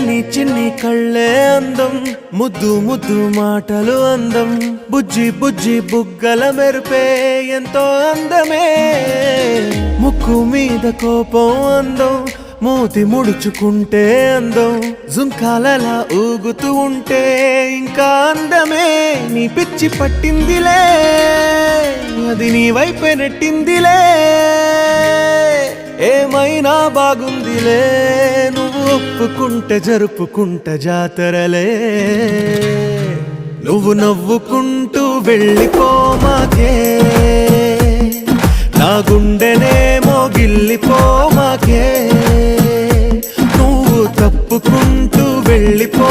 చిన్ని చిన్ని కళ్ళే అందం, ముద్దు ముద్దు మాటలు అందం, బుజ్జి బుజ్జి బుగ్గల మెరుపే ఎంతో అందమే. ముక్కు మీద కోపం అందం, మూతి ముడుచుకుంటే అందం, జుంకాలలా ఊగుతూ ఉంటే ఇంకా అందమే. నీ పిచ్చి పట్టిందిలే, అది నీ వైపే నెట్టిందిలే. ఏమైనా బాగుందిలే, నువ్వు ఒప్పుకుంటే జరుపుకుంటే జాతరలే. నువ్వు నవ్వుకుంటూ వెళ్ళిపోమాకే, నా గుండెనేమో గిల్లిపోమాకే. నువ్వు తప్పుకుంటూ వెళ్ళిపో